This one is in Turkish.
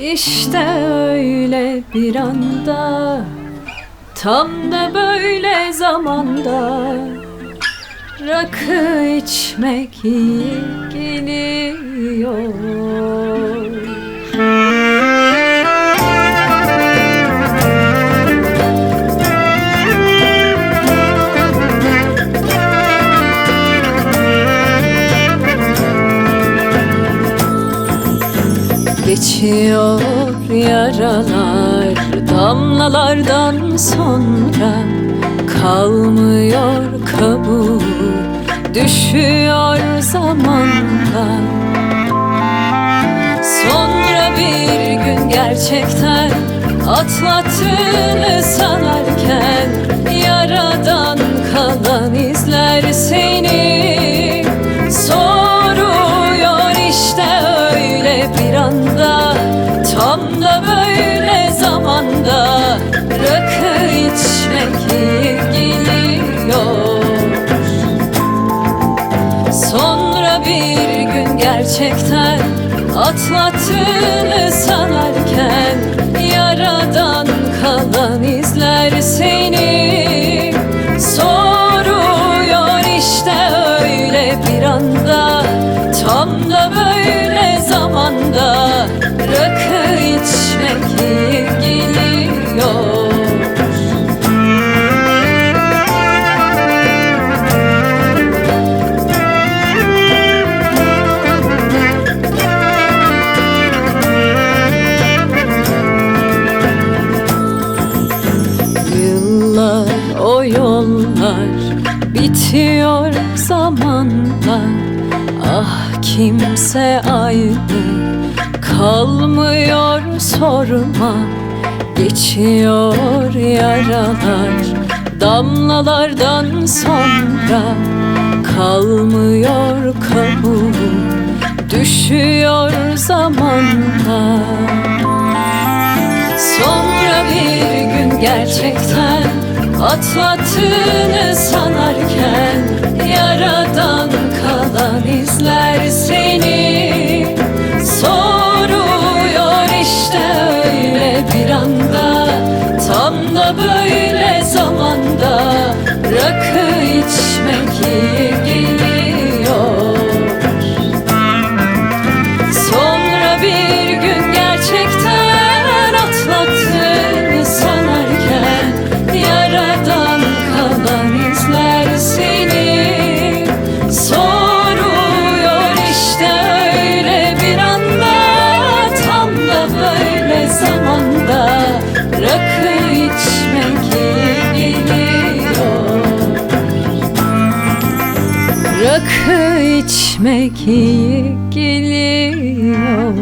İşte öyle bir anda, tam da böyle zamanda rakı içmek iyi geliyor. Geçiyor yaralar damlalardan sonra, kalmıyor kabuğu, düşüyor zamanla. Sonra bir gün gerçekten atlattığını sanarken, yaradan kalan izler seni soruyor. İşte öyle bir anda, tam da böyle zamanda rakı içmek iyi geliyor. Sonra bir gün gerçekten atlattığını sanarken, yaradan kalan izler seni soruyor. İşte öyle bir anda, tam da böyle zamanda rakı içmek iyi geliyor. Yıllar, o yollar bitiyor zamanla. Ah, kimse aynı kalmıyor, sorma. Geçiyor yaralar damlalardan sonra, kalmıyor kabuğu, düşüyor zamanla. Sonra bir gün gerçekten atlattığını sanarken, yaradan kalan izler seni soruyor. İşte öyle bir anda, tam da böyle zamanda rakı içmek iyi geliyor. Sonra bir gün gerçekten atlattığını sanarken, yaradan kalan izler seni soruyor. İşte öyle bir anda, tam da böyle zamanda rakı içmek iyi geliyor. Rakı içmek iyi geliyor.